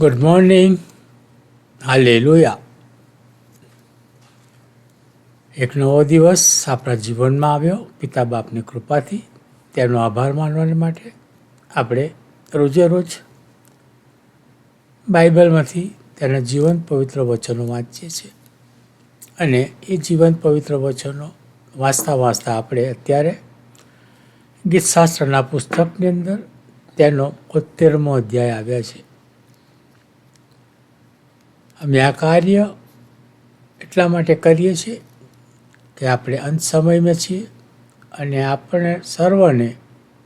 Good morning. Hallelujah. એક નવો દિવસ આપણા જીવનમાં આવ્યો પિતા બાપની કૃપાથી. તેનો આભાર માનવા માટે આપણે રોજે રોજ બાઇબલમાંથી તેના જીવંત પવિત્ર વચનો વાંચીએ છીએ. અને એ જીવંત પવિત્ર વચનો વાંચતા આપણે અત્યારે ગીતશાસ્ત્રના પુસ્તકની અંદર તેનો 73મો અધ્યાય આવ્યા છે. અમે આ કાર્ય એટલા માટે કરીએ છીએ કે આપણે અંત સમયમાં છીએ અને આપણે સર્વને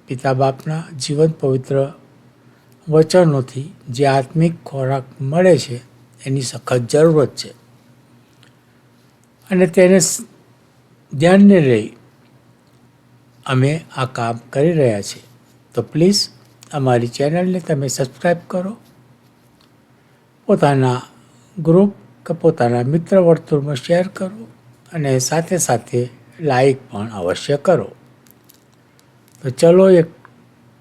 પિતા બાપના જીવંત પવિત્ર વચનોથી જે આત્મિક ખોરાક મળે છે એની સખત જરૂરત છે. અને તેને ધ્યાનને લઈ અમે આ કામ કરી રહ્યા છીએ. તો પ્લીઝ અમારી ચેનલને તમે સબસ્ક્રાઈબ કરો, પોતાના ગ્રુપ કે પોતાના મિત્ર વર્તુળમાં શેર કરો અને સાથે સાથે લાઈક પણ અવશ્ય કરો. તો ચલો એક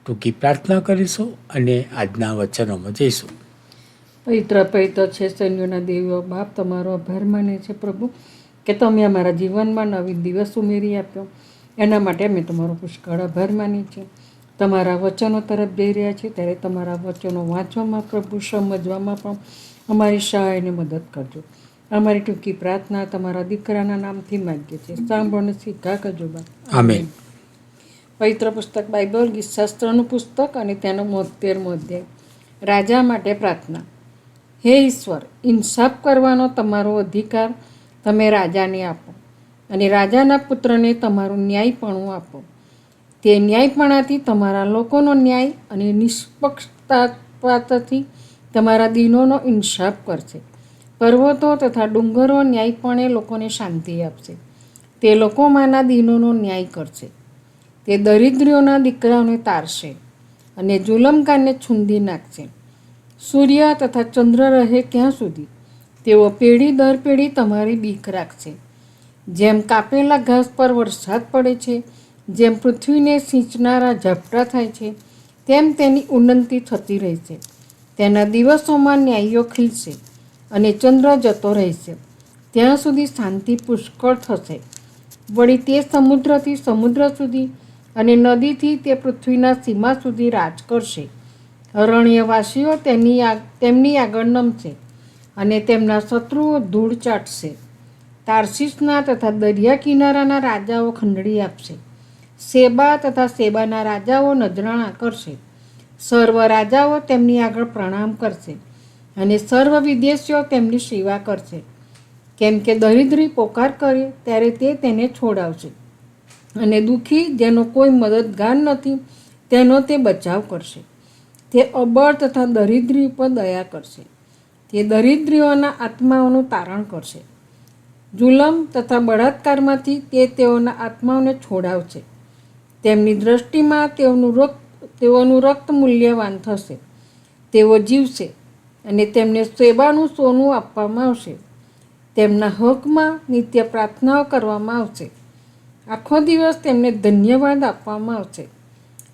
ટૂંકી પ્રાર્થના કરીશું અને આજના વચનોમાં જઈશું. પવિત્ર છે સૈન્યોના દેવો બાપ, તમારો આભાર માને છે પ્રભુ કે તમે અમારા જીવનમાં નવી દિવસ ઉમેરી આપ્યો. એના માટે અમે તમારો પુષ્કળ આભાર માની છે. તમારા વચનો તરફ જઈ રહ્યા છે ત્યારે તમારા વચનો વાંચવામાં પ્રભુ, સમજવામાં પણ અમારી સહાયને મદદ કરજો. અમારી ટૂંકી પ્રાર્થના તમારા દીકરાના નામથી માગીએ છીએ. સાંભળને શીખા કરજો બાપ. આમેન. પવિત્ર પુસ્તક બાઇબલ ગીતશાસ્ત્રનું પુસ્તક અને તેનો 73મો અધ્યાય. રાજા માટે પ્રાર્થના. હે ઈશ્વર, ઇન્સાફ કરવાનો તમારો અધિકાર તમે રાજાને આપો અને રાજાના પુત્રને તમારું ન્યાયપણું આપો. તે ન્યાયપણાથી તમારા લોકોનો ન્યાય અને નિષ્પક્ષપાતથી તમારા દિનોનો ઇન્સાફ કરશે. પર્વતો તથા ડુંગરો ન્યાયપણે લોકોને શાંતિ આપશે. તે લોકોમાંના દિનોનો ન્યાય કરશે. તે દરિદ્રીઓના દીકરાઓને તારશે અને જુલમકારને છૂંદી નાખશે. સૂર્ય તથા ચંદ્ર રહે ત્યાં સુધી તેઓ પેઢી દર પેઢી તમારી બીક રાખશે. જેમ કાપેલા ઘાસ પર વરસાદ પડે છે, જેમ પૃથ્વીને સિંચનારા ઝાપટા થાય છે, તેમ તેની ઉન્નતિ થતી રહેશે. તેના દિવસોમાં ન્યાયીઓ ખીલશે અને ચંદ્ર જતો રહેશે. ત્યાં સુધી શાંતિ પુષ્કળ થશે. વળી તે સમુદ્રથી સમુદ્ર સુધી અને નદીથી તે પૃથ્વીના સીમા સુધી રાજ કરશે. અરણ્યવાસીઓ તેમની આગળ નમશે અને તેમના શત્રુઓ ધૂળ ચાટશે. તાર્શીશના તથા દરિયા કિનારાના રાજાઓ ખંડણી આપશે. શેબા તથા શેબાના રાજાઓ નજરાણા કરશે. સર્વ રાજાઓ તેમની આગળ પ્રણામ કરશે અને સર્વ વિદેશીઓ તેમની સેવા કરશે. કેમ કે દરિદ્રી પોકાર કરે ત્યારે તે તેને છોડાવશે અને દુઃખી જેનો કોઈ મદદગાર નથી તેનો તે બચાવ કરશે. તે અબળ તથા દરિદ્રી ઉપર દયા કરશે. તે દરિદ્રીઓના આત્માઓનું તારણ કરશે. જુલમ તથા બળાત્કારમાંથી તે તેઓના આત્માઓને છોડાવશે. તેમની દૃષ્ટિમાં તેઓનું રક્ત મૂલ્યવાન થશે. તેઓ જીવશે અને તેમને સેબાનું સોનું આપવામાં આવશે. તેમના હકમાં નિત્ય પ્રાર્થનાઓ કરવામાં આવશે. આખો દિવસ તેમને ધન્યવાદ આપવામાં આવશે.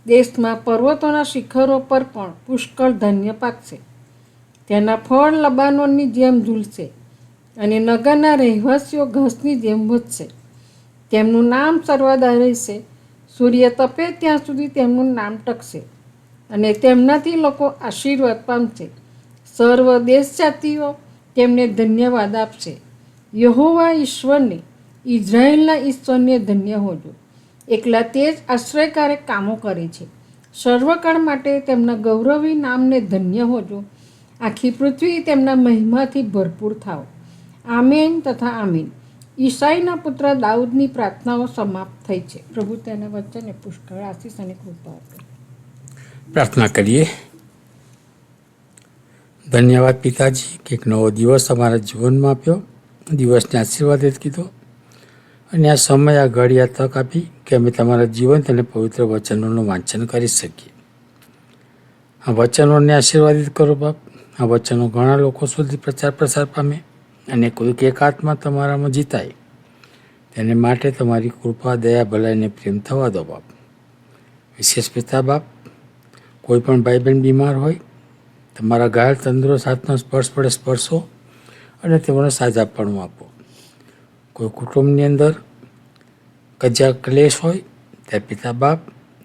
દેશમાં પર્વતોના શિખરો પર પણ પુષ્કળ ધાન્ય પાકશે. તેના ફળ લબાનોનની જેમ ઝૂલશે અને નગરના રહેવાસીઓ ઘાસની જેમ વધશે. તેમનું નામ સર્વદા રહેશે. સૂર્ય તપે ત્યાં સુધી તેમનું નામ ટકશે અને તેમનાથી લોકો આશીર્વાદ પામશે. સર્વ દેશ જાતિઓ તેમને ધન્યવાદ આપશે. યહોવા ઈશ્વરને, ઇઝરાયેલના ઈશ્વરને ધન્ય હોજો. એકલા તે જ આશ્ચર્યકારક કામો કરે છે. સર્વકાળ માટે તેમના ગૌરવી નામને ધન્ય હોજો. આખી પૃથ્વી તેમના મહિમાથી ભરપૂર થાઓ. આમેન તથા આમીન. ઈસાઈના પુત્ર દાઉદની પ્રાર્થનાઓ સમાપ્ત થઈ છે. પ્રભુ તેના વચ્ચેને પુષ્કળ આશીષ અને કૃપા આપે. પ્રાર્થના કરીએ. ધન્યવાદ પિતાજી કે એક નવો દિવસ અમારા જીવનમાં આપ્યો, દિવસને આશીર્વાદિત કીધો અને આ સમય, આ ઘડી, આ તક આપી કે અમે તમારા જીવંત અને પવિત્ર વચનોનું વાંચન કરી શકીએ. આ વચનોને આશીર્વાદિત કરો બાપ. આ વચનો ઘણા લોકો સુધી પ્રસાર પામે અને કોઈક એક આત્મા તમારામાં જીતાય તેને માટે તમારી કૃપા, દયા, ભલાઈને પ્રેમ થવા દો બાપ. વિશેષ પિતા બાપ, કોઈ પણ ભાઈ બહેન બીમાર હોય તમારા ઘાયલ તંદુરસ્ત હાથનો સ્પર્શ પડે સ્પર્શો અને તેઓને સાજાપણું આપો. કોઈ કુટુંબની અંદર કજ્જા કલેશ હોય ત્યાં પિતા બાપ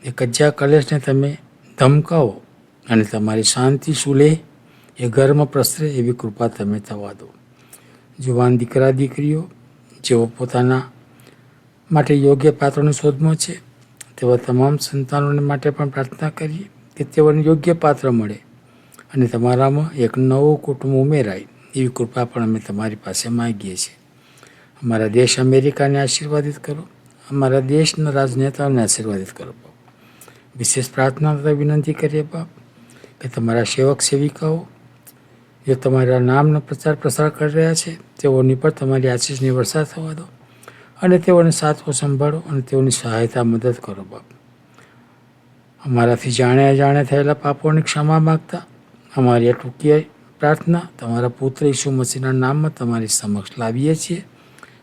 એ કજ્જા કલેશને તમે ધમકાવો અને તમારી શાંતિ સુલે એ ઘરમાં પ્રસરે એવી કૃપા તમે થવા દો. જુવાન દીકરા દીકરીઓ જેઓ પોતાના માટે યોગ્ય પાત્રોની શોધમાં છે તેવા તમામ સંતાનોને માટે પણ પ્રાર્થના કરીએ કે તેઓને યોગ્ય પાત્ર મળે અને તમારામાં એક નવું કુટુંબ ઉમેરાય એવી કૃપા પણ અમે તમારી પાસે માગીએ છીએ. અમારા દેશ અમેરિકાને આશીર્વાદિત કરો. અમારા દેશના રાજનેતાઓને આશીર્વાદિત કરો બાપ. વિશેષ પ્રાર્થના તથા વિનંતી કરીએ બાપ કે તમારા સેવક સેવિકાઓ જે તમારા નામનો પ્રચાર પ્રસાર કરી રહ્યા છે તેઓની પર તમારી આશીષની વર્ષા થવા દો અને તેઓને સાચવો સંભાળો અને તેઓની સહાયતા મદદ કરો બાપ. અમારાથી જાણે અજાણે થયેલા પાપોની ક્ષમા માગતા અમારી આ ટૂંકી પ્રાર્થના તમારા પુત્ર ઈસુ મસીહના નામમાં તમારી સમક્ષ લાવીએ છીએ.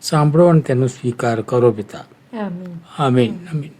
સાંભળો અને તેનો સ્વીકાર કરો પિતા. આમીન. આમીન આમીન.